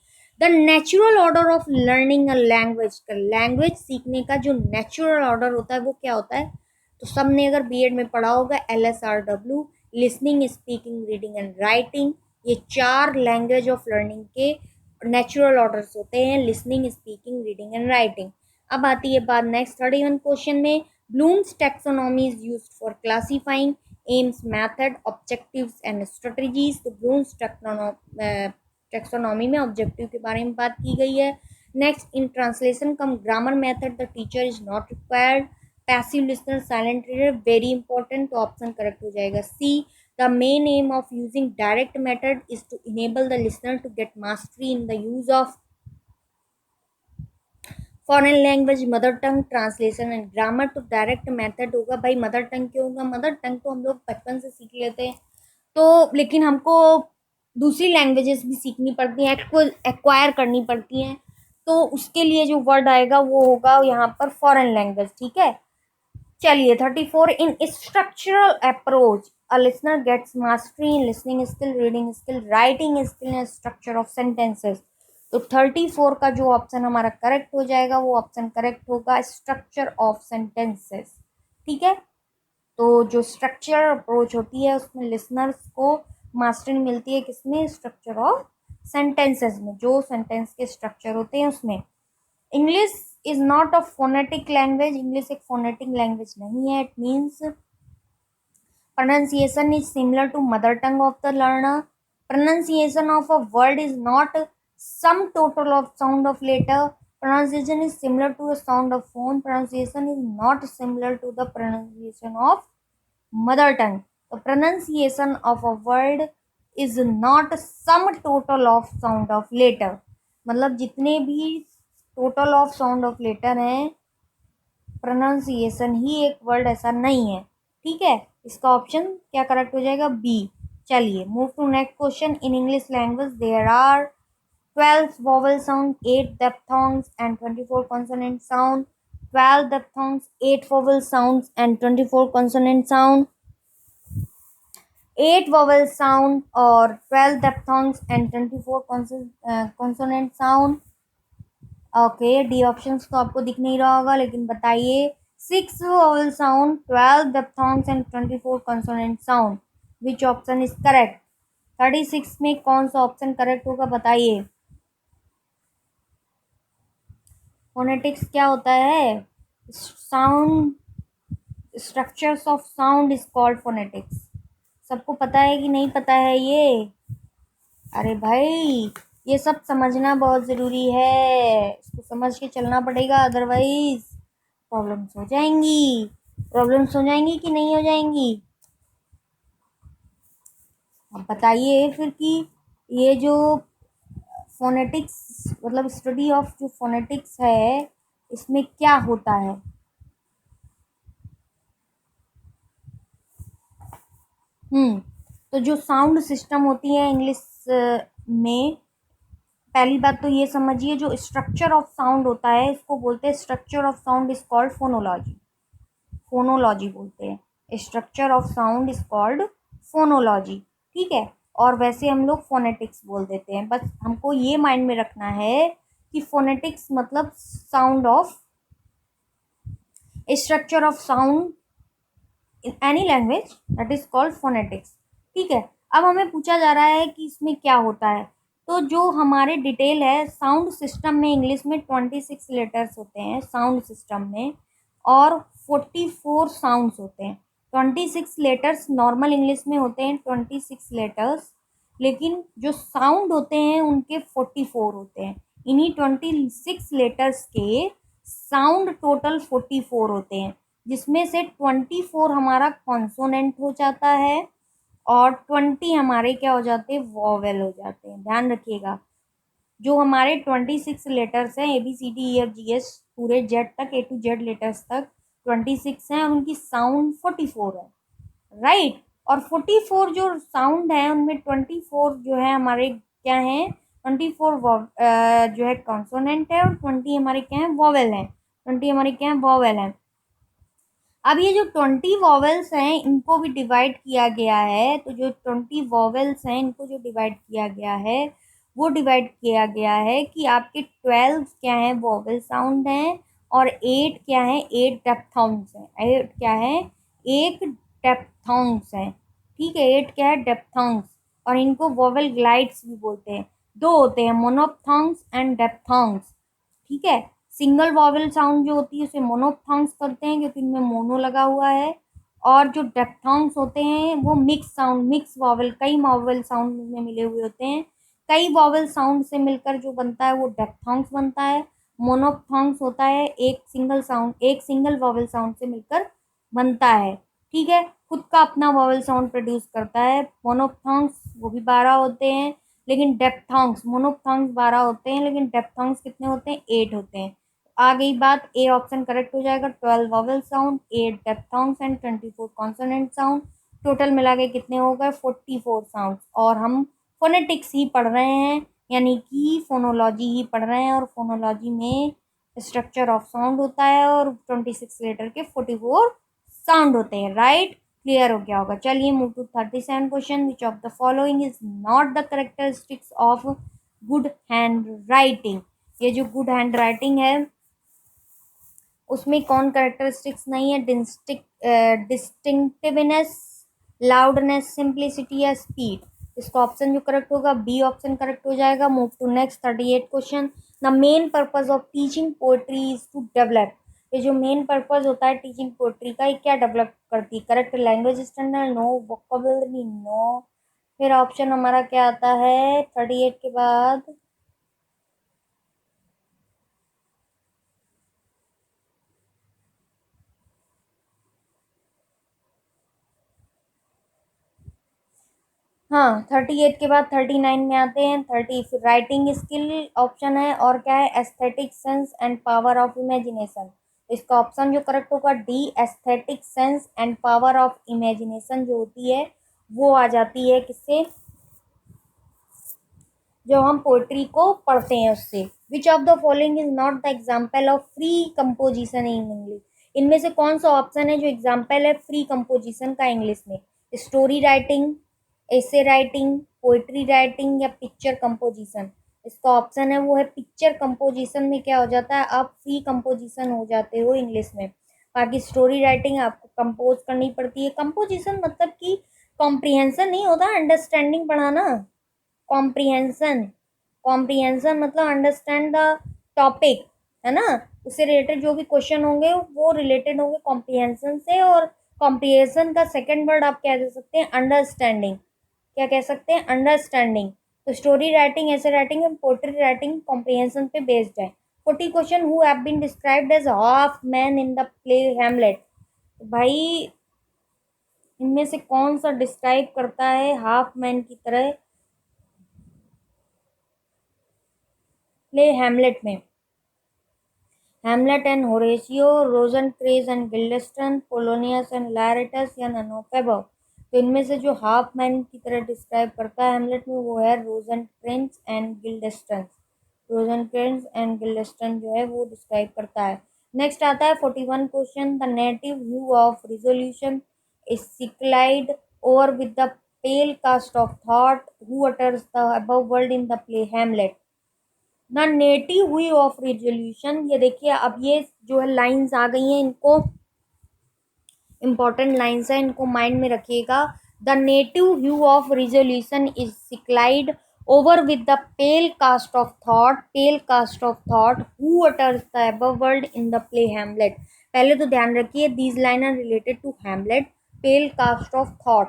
The natural order of learning a language, का लैंग्वेज सीखने का जो नेचुरल ऑर्डर होता है वो क्या होता है, तो सबने अगर बीएड में पढ़ा होगा LSRW, listening, speaking, reading and writing. ये चार लैंग्वेज ऑफ लर्निंग के नेचुरल ऑर्डर्स होते हैं, listening, speaking, reading and writing. अब आती है बात नेक्स्ट 31 क्वेश्चन में, Bloom's taxonomy is used for classifying aims, method, objectives and strategies. तो ब्लूम्स टैक्सोनॉमी में ऑब्जेक्टिव के बारे में बात की गई है। Next, in translation cum grammar method the teacher is not required. Passive listener, silent reader, very important, तो ऑप्शन करेक्ट हो जाएगा सी। The main aim of using direct method is to enable the listener to get mastery in the use of foreign language, mother tongue, translation and grammar. तो डायरेक्ट मेथड होगा भाई। मदर टंग क्यों होगा? मदर टंग तो हम लोग बचपन से सीख लेते हैं, तो लेकिन हमको दूसरी लैंग्वेजेस भी सीखनी पड़ती हैं, एक्वायर करनी पड़ती हैं, तो उसके लिए जो वर्ड आएगा वो होगा यहाँ पर फॉरेन लैंग्वेज। ठीक है, चलिए 34, in structural approach a listener gets mastery in listening skill, reading skill, writing skill and structure of sentences. तो 34 का जो ऑप्शन हमारा करेक्ट हो जाएगा वो ऑप्शन करेक्ट होगा स्ट्रक्चर ऑफ सेंटेंसेस। ठीक है, तो जो स्ट्रक्चर अप्रोच होती है उसमें लिसनर्स को मास्टरी मिलती है, किसमें? स्ट्रक्चर ऑफ सेंटेंसेस में, जो सेंटेंस के स्ट्रक्चर होते हैं उसमें। English is not a phonetic language, English एक फोनेटिक लैंग्वेज नहीं है। It means pronunciation is similar to mother tongue of the learner. Pronunciation of a word is not sum total of sound of letter. Pronunciation is similar to a sound of phone. Pronunciation is not similar to the pronunciation of mother tongue. The pronunciation of a word is not sum total of sound of letter. मतलब जितने भी total of sound of letter हैं, प्रोनाउंसिएशन ही एक वर्ड ऐसा नहीं है। ठीक है, इसका ऑप्शन क्या करेक्ट हो जाएगा? बी। चलिए move to next question. In English language there are 12 vowel sound, 8 diphthongs and 24 consonant sound. 12 diphthongs, 8 vowel sounds and 24 consonant sound. 8 vowel sound और 12 diphthongs and 24 consonant sound. Okay, D option तो आपको दिख नहीं रहा होगा, लेकिन बताइए 6 vowel sound, 12 diphthongs and 24 consonant sound. Which option is correct? 36 में कौन सा ऑप्शन करेक्ट होगा बताइए। फोनेटिक्स क्या होता है? Sound, structures of sound is called phonetics. सबको पता है कि नहीं पता है ये? अरे भाई, ये सब समझना बहुत ज़रूरी है, इसको समझ के चलना पड़ेगा, अदरवाइज प्रॉब्लम्स हो जाएंगी। प्रॉब्लम्स हो जाएंगी कि नहीं हो जाएंगी? अब बताइए फिर कि ये जो फोनेटिक्स मतलब स्टडी ऑफ जो फोनेटिक्स है इसमें क्या होता है? तो जो साउंड सिस्टम होती है इंग्लिश में, पहली बात तो ये समझिए, जो स्ट्रक्चर ऑफ साउंड होता है इसको बोलते हैं structure of sound is called phonology. Phonology बोलते हैं, structure of sound is called phonology. ठीक है, और वैसे हम लोग फोनेटिक्स बोल देते हैं। बस हमको ये माइंड में रखना है कि फोनेटिक्स मतलब sound of, structure of sound in any language, that is called phonetics. ठीक है, अब हमें पूछा जा रहा है कि इसमें क्या होता है। तो जो हमारे डिटेल है, साउंड सिस्टम में इंग्लिश में 26 लेटर्स होते हैं साउंड सिस्टम में, और 44 साउंड्स होते हैं। 26 लेटर्स नॉर्मल इंग्लिश में होते हैं, 26 लेटर्स, लेकिन जो साउंड होते हैं उनके 44 होते हैं। इन्हीं 26 लेटर्स के साउंड टोटल 44 होते हैं, जिसमें से 24 हमारा कॉन्सोनेंट हो जाता है और 20 हमारे क्या हो जाते हैं? वॉवेल हो जाते हैं। ध्यान रखिएगा, जो हमारे 26 लेटर्स हैं, ABCDEFGH पूरे जेड तक, A to Z लेटर्स तक 26 हैं और उनकी साउंड 44 है, राइट। और 44 जो साउंड है उनमें 24 जो है हमारे क्या हैं? 24 जो है कॉन्सोनेंट है और 20 हमारे क्या है? वॉवेल हैं। 20 हमारे क्या है? वॉवेल हैं। अब ये जो 20 वॉवेल्स हैं इनको भी डिवाइड किया गया है। तो जो 20 वॉवेल्स हैं इनको जो डिवाइड किया गया है वो डिवाइड किया गया है कि आपके 12 क्या है? वॉवेल साउंड हैं, और 8 क्या है? 8 डेप्थोंग्स हैं। 8 क्या है? 8 डेप्थोंग्स हैं। ठीक है, 8 क्या है? डेप्थोंग्स। और इनको वॉवेल ग्लाइड्स भी बोलते हैं। दो होते हैं, मोनोप्थोंग्स एंड डेप्थोंग्स। ठीक है, सिंगल वॉवेल साउंड जो होती है उसे मोनोप्थोंग्स करते हैं क्योंकि इनमें मोनो लगा हुआ है, और जो डेप्थोंग्स होते हैं वो मिक्स साउंड, मिक्स वॉवेल, कई वॉवेल साउंड में मिले हुए होते हैं। कई वॉवेल साउंड से मिलकर जो बनता है वो डेप्थोंग्स बनता है। मोनोप्थोंग्स होता है एक सिंगल साउंड, एक सिंगल वॉवेल साउंड से मिलकर बनता है। ठीक है, खुद का अपना वॉवल साउंड प्रोड्यूस करता है। मोनोप्थॉन्ग्स वो भी 12 होते हैं, लेकिन डेप्थॉन्ग्स, मोनोप्थॉन्ग्स 12 होते हैं लेकिन डेप्थॉन्ग्स कितने होते हैं, 8 होते हैं। आ गई बात, ए ऑप्शन करेक्ट हो जाएगा। 12 vowel sound, 8 diphthongs and 24 consonant sound. Total मिला के कितने हो गए, 44 साउंड। और हम फोनेटिक्स ही पढ़ रहे हैं, यानी कि फोनोलॉजी ही पढ़ रहे हैं, और फोनोलॉजी में स्ट्रक्चर ऑफ साउंड होता है और 26 लेटर के 44 साउंड होते हैं। राइट, क्लियर हो गया होगा। चलिए move to 37 question. Which of the following is not the characteristics of good handwriting. ये जो गुड हैंड राइटिंग है उसमें कौन करेक्टरिस्टिक्स नहीं है, डिस्टिंक्टिवनेस, लाउडनेस, सिंप्लिसिटी या स्पीड। इसका ऑप्शन जो करेक्ट होगा बी ऑप्शन करेक्ट हो जाएगा। Move to next 38 question. The main purpose of teaching poetry is to develop. ये जो मेन पर्पज होता है टीचिंग पोएट्री का, ये क्या डेवलप करती है, correct language standard, no vocabulary, no. फिर ऑप्शन हमारा क्या आता है 38 के बाद, हाँ 38 के बाद 39 में आते हैं। 30 राइटिंग स्किल ऑप्शन है, और क्या है, aesthetic sense and power of imagination. इसका ऑप्शन जो करेक्ट होगा D, aesthetic sense and power of imagination जो होती है वो आ जाती है किससे, जो हम पोएट्री को पढ़ते हैं उससे। विच of the following is not the example of free composition in English. इनमें से कौन सा ऑप्शन है जो एग्जाम्पल है फ्री कंपोजिशन का इंग्लिश में, story writing, essay writing, poetry writing या पिक्चर कंपोजिशन। इसका ऑप्शन है वो है पिक्चर कंपोजिशन में क्या हो जाता है, आप फ्री कंपोजिशन हो जाते हो इंग्लिश में। बाकी स्टोरी राइटिंग आपको कंपोज करनी पड़ती है। कंपोजिशन मतलब कि कॉम्प्रिहेंशन नहीं होता, अंडरस्टैंडिंग बढ़ाना। कॉम्प्रिहेंशन, कॉम्प्रिहेंशन मतलब अंडरस्टैंड द टॉपिक, है ना। उससे रिलेटेड जो भी क्वेश्चन होंगे वो रिलेटेड होंगे कॉम्प्रिहेंशन से। और कॉम्प्रिहेंशन का सेकंड वर्ड आप क्या कह सकते हैं, अंडरस्टैंडिंग। क्या कह सकते हैं, अंडरस्टैंडिंग। तो स्टोरी राइटिंग, ऐसे writing and poetry writing comprehension पे बेस्ड है। 40 question, who have been described as half man in the play Hamlet. भाई इनमें से कौन सा डिस्क्राइब करता है हाफ मैन की तरह प्ले हैमलेट में, Hamlet and Horatio, Rosencrantz and Guildenstern, Polonius and Laertes या नन ऑफ अबव। तो इनमें से जो हाफ मैन की तरह डिस्क्राइब करता है हैमलेट में वो है रोजनक्रेंस एंड गिल्डेस्टन। रोजनक्रेंस एंड गिल्डेस्टन जो है वो डिस्क्राइब करता है। नेक्स्ट आता है 41 question. The native view of resolution is sicklied over with the pale cast of thought who utters the above word in the play Hamlet. The native hue of resolution, ये देखिए अब ये जो है लाइंस आ गई हैं, इनको इंपॉर्टेंट लाइंस है, इनको माइंड में रखिएगा। The native hue of resolution is sicklied over with the pale cast of thought, pale cast of thought who utters the above word in the play Hamlet. पहले तो ध्यान रखिए these line are related to Hamlet, pale cast of thought.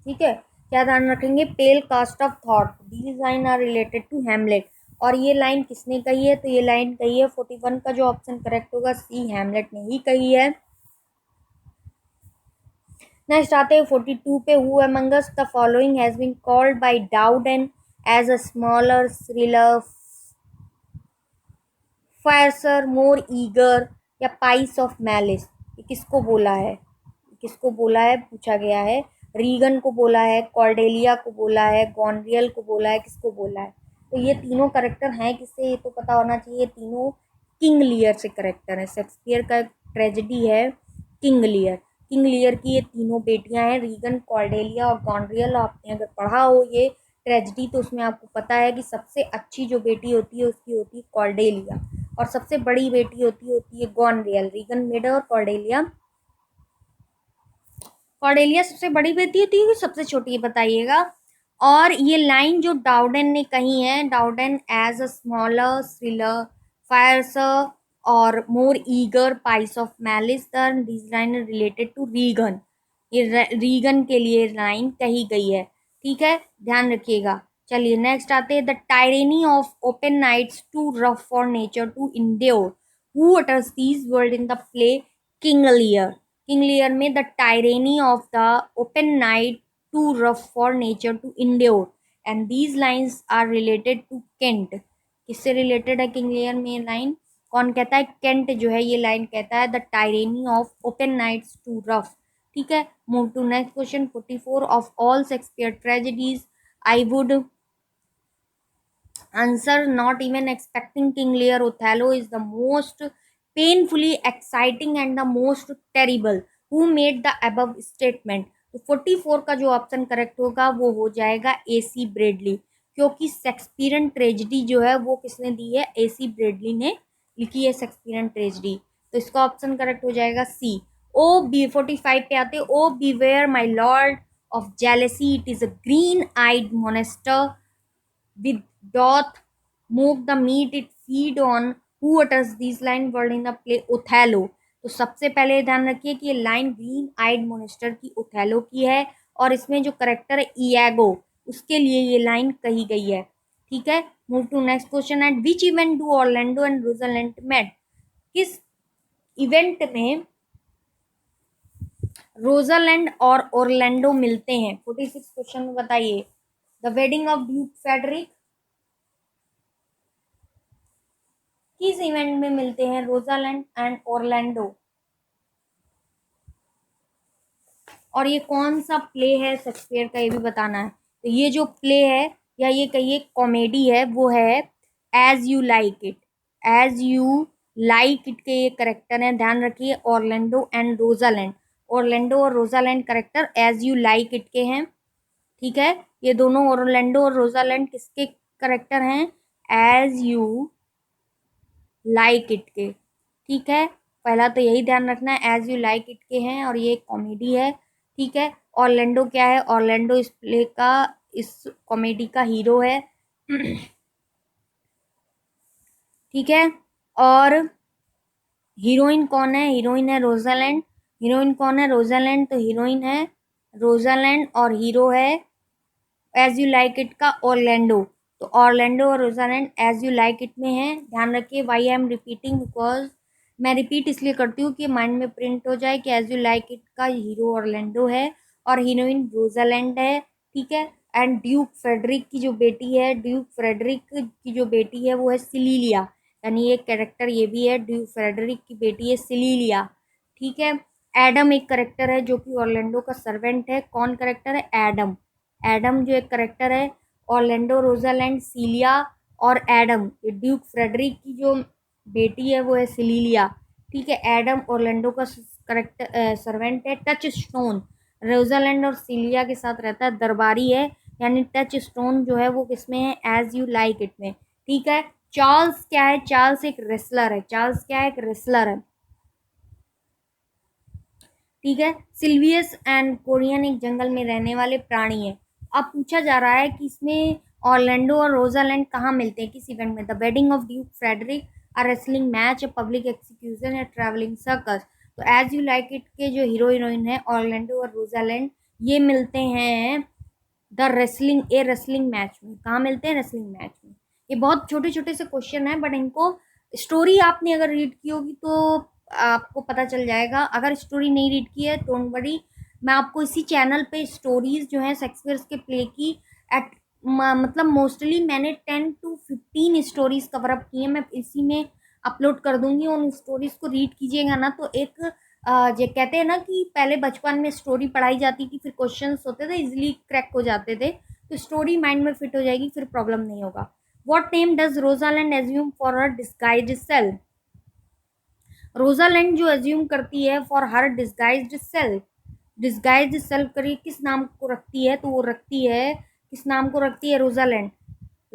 ठीक है, क्या ध्यान रखेंगे, pale cast of thought, these line are related to Hamlet. और ये लाइन किसने कही है, तो ये लाइन कही है 41 का जो ऑप्शन करेक्ट होगा सी, हैमलेट ने ही कही है। नेक्स्ट आते हैं 42 पे। Who among us the following has been called by Dowden as a smaller, thriller, fiercer, more eager या पाइस ऑफ मैलिस। ये किसको बोला है, किसको बोला है पूछा गया है। रीगन को बोला है, कॉर्डेलिया को बोला है, गॉनरियल को बोला है, किसको बोला है। तो ये तीनों करेक्टर हैं किससे, ये तो पता होना चाहिए। तीनों किंग लियर से करेक्टर है। शेक्सपियर का एक ट्रेजेडी है किंग लियर, किंग लियर की ये तीनों बेटियां हैं, रीगन, कॉर्डेलिया और गॉनरियल। आपने अगर पढ़ा हो ये ट्रेजेडी तो उसमें आपको पता है कि सबसे अच्छी जो बेटी होती है उसकी होती है कॉर्डेलिया, और सबसे बड़ी बेटी होती है गॉनरियल। रीगन मिड और कॉर्डेलिया, कॉर्डेलिया सबसे बड़ी बेटी होती है कि सबसे छोटी है बताइएगा। और ये लाइन जो डाउडेन ने कही है, Dowden as a smaller, thriller, fiercer और more eager, piece of malice, this line related to Regan. ये रीगन के लिए लाइन कही गई है। ठीक है, ध्यान रखिएगा। चलिए नेक्स्ट आते हैं। The tyranny of open nights too rough for nature to endure, who utters these word in the play King Lear. King Lear में the tyranny of the open night too rough for nature to endure and these lines are related to Kent. किससे रिलेटेड है किंग लियर में ये लाइन? कौन कहता है? केंट जो है ये लाइन कहता है the tyranny of open nights too rough. ठीक है, move to next question. 44 of all Shakespeare tragedies I would answer, not even expecting King Lear. Othello is the most painfully exciting and the most terrible. Who made the above statement? तो 44 का जो ऑप्शन करेक्ट होगा वो हो जाएगा AC ब्रेडली, क्योंकि शेक्सपियरन ट्रेजेडी जो है वो किसने दी है? AC ब्रेडली ने लिखी है शेक्सपियरन ट्रेजेडी। तो इसका ऑप्शन करेक्ट हो जाएगा सी। ओ बी 45 पे आते। O beware my lord of jealousy, it is a green eyed monster with doth move the meat it feed on, who utters these line word in the play Othello। तो सबसे पहले ध्यान रखिए कि ये लाइन ग्रीन आइड मोनेस्टर की ओथेलो की है और इसमें जो करेक्टर है इयागो उसके लिए ये लाइन कही गई है। ठीक है, move to next question. At which event do Orlando and Rosalind met? किस इवेंट में रोजालैंड और ऑर्लैंडो मिलते हैं? 46 क्वेश्चन में बताइए। The wedding of Duke Frederick, किस इवेंट में मिलते हैं रोजालैंड एंड ऑर्लैंडो? और ये कौन सा प्ले है शेक्सपियर का, ये भी बताना है। तो ये जो प्ले है या ये कहिए कॉमेडी है वो है As you like It. As you like it के ये करेक्टर हैं, ध्यान रखिए, ऑर्लैंडो एंड रोजालैंड। ऑर्लैंडो और Rosalind character as you like it के हैं। ठीक है, ये दोनों ऑर्लैंडो और रोजालैंड किसके करेक्टर हैं? एज यू लाइक इट के। ठीक है, पहला तो यही ध्यान रखना है, एज यू लाइक इट के हैं और ये कॉमेडी है। ठीक है, ऑर्लैंडो क्या है? ऑर्लैंडो इस प्ले का, इस कॉमेडी का हीरो है। ठीक है, और हीरोइन कौन है? हीरोइन है रोजालैंड। हीरोइन कौन है? रोजालैंड। तो हीरोइन है रोजालैंड और हीरो है एज यू लाइक इट का ऑर्लैंडो। तो ऑर्लैंडो और Rosalind As you like It में है। ध्यान रखिए, why I am repeating, because मैं रिपीट इसलिए करती हूँ कि माइंड में प्रिंट हो जाए कि एज यू लाइक इट का हीरो ऑर्लैंडो है और हीरोइन रोजालैंड है। ठीक है, एंड ड्यूक फ्रेडरिक की जो बेटी है, ड्यूक फ्रेडरिक की जो बेटी है वो है सिलीलिया, यानी ये कैरेक्टर ये भी है, ड्यूक फ्रेडरिक की बेटी है सिलीलिया। ठीक है, एडम एक करेक्टर है जो कि ऑर्लैंडो का सर्वेंट है। कौन करेक्टर है? एडम। एडम जो एक करेक्टर है, ऑर्लैंडो, रोजालैंड, सीलिया और एडम, ये ड्यूक फ्रेडरिक की जो बेटी है वो है सिलीलिया। ठीक है, एडम ऑर्लैंडो का करेक्टर सर्वेंट है। टच स्टोन रोजालैंड और सिलिया के साथ रहता है, दरबारी है, यानी टच स्टोन जो है वो किसमें है? एज यू लाइक इट में। ठीक है, चार्ल्स क्या है? चार्ल्स एक रेसलर है। चार्ल्स क्या है? एक रेसलर है। ठीक है, सिल्वियस एंड कोरियन एक जंगल में रहने वाले प्राणी है। अब पूछा जा रहा है कि इसमें ऑर्लैंडो और रोजालैंड कहाँ मिलते हैं, किस इवेंट में? The wedding of Duke Frederick, a wrestling match, a public execution, या ट्रैवलिंग सर्कस। तो एज यू लाइक इट के जो हीरो हीरोइन है ऑर्लैंडो और रोजालैंड, ये मिलते हैं the wrestling, A wrestling match में। कहाँ मिलते हैं? रेसलिंग मैच में। ये बहुत छोटे छोटे से क्वेश्चन है, बट इनको स्टोरी आपने अगर रीड की होगी तो आपको पता चल जाएगा। अगर स्टोरी नहीं रीड की है डोंट वरी, मैं आपको इसी चैनल पे स्टोरीज जो है शेक्सपियर के प्ले की एट मतलब मोस्टली मैंने 10 to 15 स्टोरीज कवर अप की है, मैं इसी में अपलोड कर दूंगी। उन स्टोरीज को रीड कीजिएगा ना तो एक ये कहते हैं ना कि पहले बचपन में स्टोरी पढ़ाई जाती थी, फिर क्वेश्चंस होते थे, इजीली क्रैक हो जाते थे, तो स्टोरी माइंड में फिट हो जाएगी, फिर प्रॉब्लम नहीं होगा। What name does Rosalind assume for her disguised self? Rosalind जो एज्यूम करती है for her disguised self, disguised self करिए किस नाम को रखती है? तो वो रखती है, किस नाम को रखती है? रोजालैंड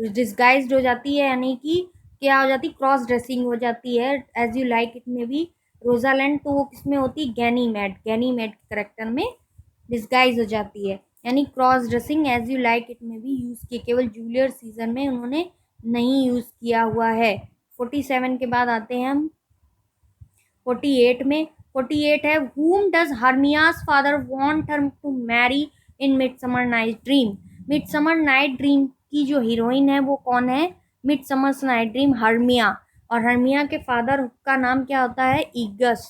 डिस्गाइज्ड हो जाती है, यानी कि क्या हो जाती? क्रॉस ड्रेसिंग हो जाती है एज यू लाइक इट में भी। रोजालैंड तो वो किस में होती? गैनीमेड, गैनीमेड के करेक्टर में डिस्गाइज हो जाती है, यानी cross dressing As you like It में भी यूज किए, केवल जूलियर सीजन में उन्होंने नहीं यूज किया हुआ है। 47 के बाद आते हैं हम 48 में। 48 है, whom does Hermia's father want her to marry in Midsummer Night's Dream? Midsummer Night Dream की जो हीरोइन है वो कौन है? Midsummer Night Dream हर्मिया, और हर्मिया के फादर का नाम क्या होता है? ईगस।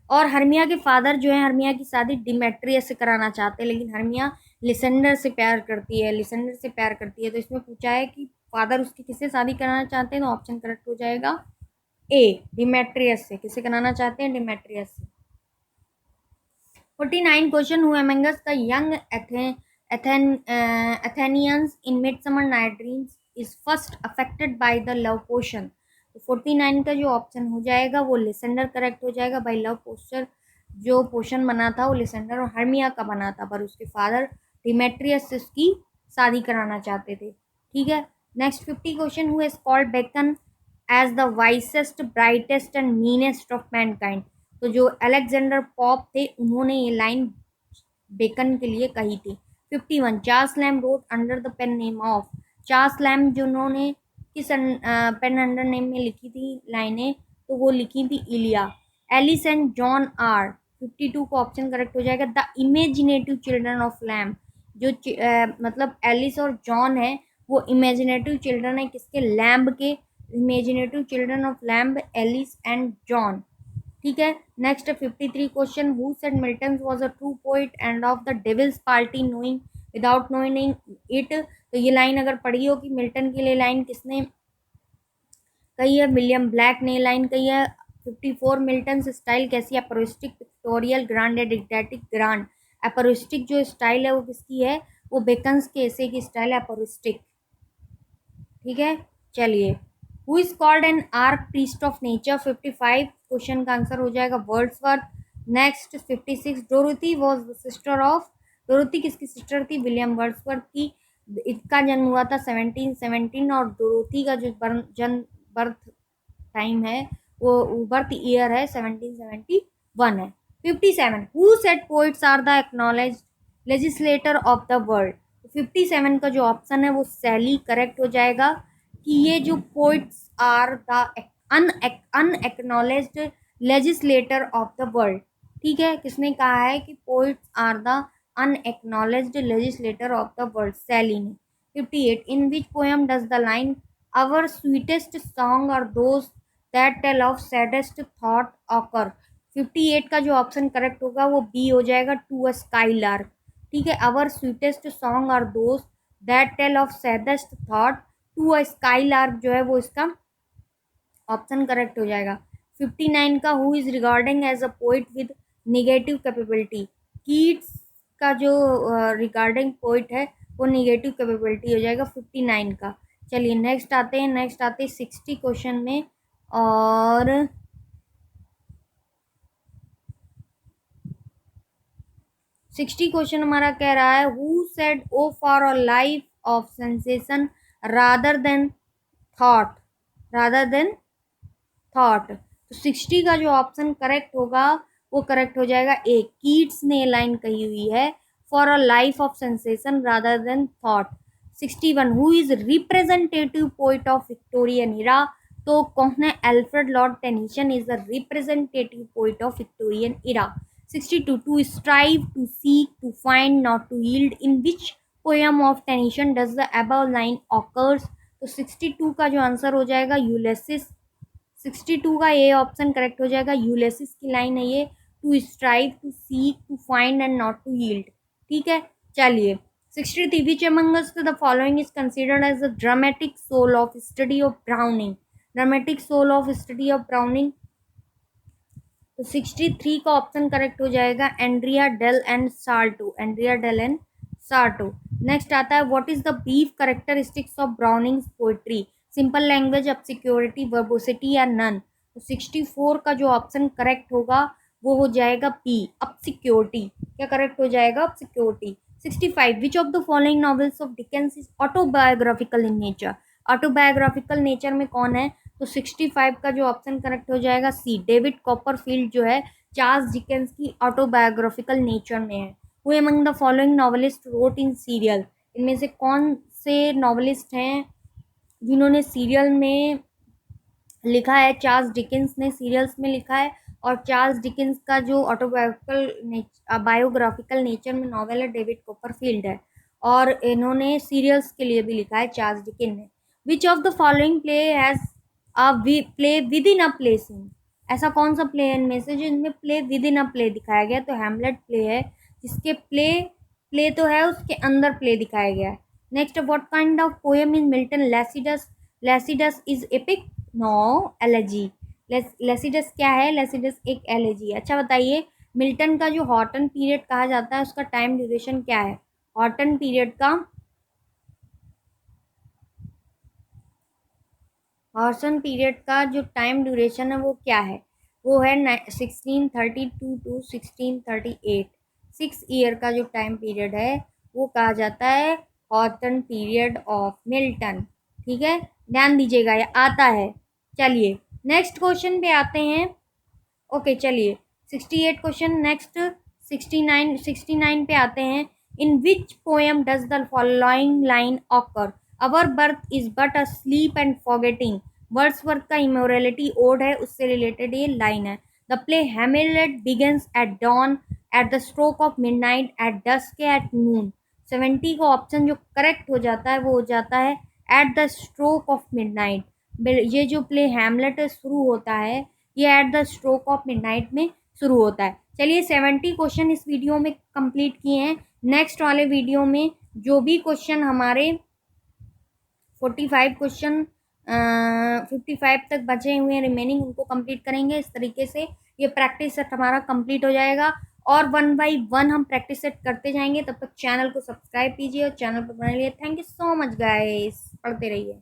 और हर्मिया के फादर जो है, हर्मिया की शादी डिमेट्रियस से कराना चाहते हैं, लेकिन हर्मिया लिसेंडर से प्यार करती है, लिसेंडर से प्यार करती है। तो इसमें पूछा है कि फादर उसकी किससे शादी कराना चाहते हैं, तो ऑप्शन करेक्ट हो जाएगा ए, डिमेट्रियस से। किसे कराना चाहते हैं, डिमेट्रियस से। 49 question, who among us the young Athenians in Midsummer Night Dreams is first affected by the love potion। तो 49 का जो ऑप्शन हो जाएगा वो लिसेंडर करेक्ट हो जाएगा। भाई लव पोस्टर जो पोशन बना था वो लिसेंडर और हर्मिया का बना था, पर उसके फादर डिमेट्रियस से उसकी शादी कराना चाहते थे। ठीक है, next 50 question, who is called Bacon as the wisest brightest and meanest of mankind. तो जो अलेक्जेंडर पॉप थे उन्होंने ये लाइन बेकन के लिए कही थी। 51 Charles Lamb wrote under the pen name of. Charles Lamb जिन्होंने किस पेन अंडर नेम में लिखी थी लाइनें, तो वो लिखी थी इलिया। Alice and John are. 52 का ऑप्शन करेक्ट हो जाएगा the imaginative children of lamb. जो मतलब एलिस और जॉन है वो इमेजिनेटिव चिल्ड्रन है किसके, लैम्ब के। Imaginative children of Lamb Alice and John. ठीक है, next 53 question, who said Milton was a true poet and of the devil's party knowing without knowing it. तो ये लाइन अगर पढ़ी हो कि मिल्टन के लिए लाइन किसने कही है, विलियम ब्लैक ने लाइन कही है। 54 मिल्टन स्टाइल कैसी है, एपोरिस्टिक, पिक्टोरियल, ग्रांड या डिक्टेटिक। ग्रांड। एपोरिस्टिक जो स्टाइल है वो किसकी है, वो बेकन्स के ऐसे की स्टाइल है एपोरिस्टिक। ठीक है, चलिए, who is called an arc priest of nature. 55 question का आंसर हो जाएगा Wordsworth. Next 56, Dorothy was the sister of. Dorothy किसकी सिस्टर थी, विलियम वर्ड्सवर्थ की। इसका जन्म हुआ था 1717 और डोरोथी का जो जन्म बर्थ टाइम है वो बर्थ ईयर है 1771 है। 57, who said poets are the acknowledged legislator of the world. 57 का जो ऑप्शन है वो सैली करेक्ट हो जाएगा कि ये जो poets are the unacknowledged legislator of the world. ठीक है, किसने कहा है कि poets are the unacknowledged legislator of the world, Shelley ने। 58, in which poem does the line our sweetest song are those that tell of saddest thought occur. 58 का जो ऑप्शन करेक्ट होगा वो बी हो जाएगा, टू अ स्काई लार्क। ठीक है, our sweetest song are those that tell of saddest thought, to a skylark जो है वो इसका ऑप्शन करेक्ट हो जाएगा। 59 का, who is regarding as a poet with negative capability. Keats का जो रिगार्डिंग पोइट है वो निगेटिव कैपेबिलिटी हो जाएगा 59 का। चलिए नेक्स्ट आते हैं, 60 क्वेश्चन में। और 60 क्वेश्चन हमारा कह रहा है, who said O for a life of sensation rather than thought, rather than thought. तो 60 का जो ऑप्शन करेक्ट होगा वो करेक्ट हो जाएगा ए, कीट्स ने लाइन कही हुई है for a life of sensation rather than thought. 61, who is representative poet of Victorian era. तो कौन है, Alfred Lord Tennyson is the representative poet of Victorian era. 62, to strive, to seek, to find, not to yield, in which poem of Tennyson does the above line occurs. तो 62 का जो आंसर हो जाएगा यूलिसिस। 62 का ए ऑप्शन करेक्ट हो जाएगा, यूलिसिस की लाइन है ये, to strive, to seek, to find and not to yield. ठीक है, चलिए 63, which among us the following is considered as the dramatic soul of study of Browning. Dramatic soul of study of Browning. तो 63 का ऑप्शन करेक्ट हो जाएगा Andrea del and Sarto, Andrea del and Sarto. Next आता है, what is the brief characteristics of Browning's poetry. Simple language, obscurity, verbosity या नन। तो 64 का जो ऑप्शन करेक्ट होगा वो हो जाएगा पी, ऑब्सिक्योरिटी। क्या करेक्ट हो जाएगा, ऑब्सिक्योरिटी। 65, विच of the following novels of Dickens is autobiographical in nature. Autobiographical nature में कौन है, तो 65 का जो ऑप्शन करेक्ट हो जाएगा सी, डेविड कॉपरफील्ड जो है चार्ल्स डिकेंस की ऑटोबायोग्राफिकल नेचर में है। Who among the following novelist wrote in serial. इनमें से कौन से नॉवेलिस्ट हैं जिन्होंने सीरियल में लिखा है। चार्ल्स डिकेंस ने सीरियल्स में लिखा है और चार्ल्स डिकेंस का जो ऑटोबायोग्राफिकल बायोग्राफिकल नेचर में नॉवेल है डेविड कॉपरफील्ड है, और इन्होंने सीरियल्स के लिए भी लिखा है चार्ल्स डिकेंस ने। Which of the following play has a play within a play scene. ऐसा कौन सा प्ले है इनमें से जो इनमें play within a play दिखाया गया है? तो हैमलेट प्ले है जिसके प्ले प्ले तो है उसके अंदर प्ले दिखाया गया है। Next, what kind of poem in Milton Lycidas? Lycidas is epic? No, elegy. Lycidas क्या है? लेसिडस एक एलेजी है। अच्छा बताइए, मिल्टन का जो हॉटन पीरियड कहा जाता है उसका टाइम ड्यूरेशन क्या है? हॉटन पीरियड का हॉटन पीरियड का जो टाइम ड्यूरेशन है वो क्या है? वो है 1632 to 1638। 6 ईयर का जो टाइम पीरियड है वो कहा जाता है हॉटन पीरियड ऑफ मिल्टन। ठीक है, ध्यान दीजिएगा, ये आता है। चलिए नेक्स्ट क्वेश्चन पे आते हैं। ओके चलिए, 68 क्वेश्चन। नेक्स्ट 69 पे आते हैं। In which poem does the following line occur? Our birth is but a sleep and forgetting. Wordsworth का इमोरलिटी ओड है, उससे रिलेटेड ये लाइन है। The play Hamlet begins at dawn, at the stroke of midnight, at dusk, at noon. 70 का ऑप्शन जो करेक्ट हो जाता है वो हो जाता है eight the stroke of midnight. ये जो प्ले हैमलेट शुरू होता है ये eight the stroke of midnight में शुरू होता है। चलिए 70 क्वेश्चन इस वीडियो में कंप्लीट किए हैं। नेक्स्ट वाले वीडियो में जो भी क्वेश्चन हमारे 45 क्वेश्चन 55 तक बचे हुए हैं रिमेनिंग, उनको कंप्लीट करेंगे। इस तरीके से ये प्रैक्टिस सेट हमारा कंप्लीट हो जाएगा और 1 बाई 1 हम प्रैक्टिस सेट करते जाएंगे। तब तक चैनल को सब्सक्राइब कीजिए और चैनल पर बने रहिए। Thank you so much guys, पढ़ते रहिए।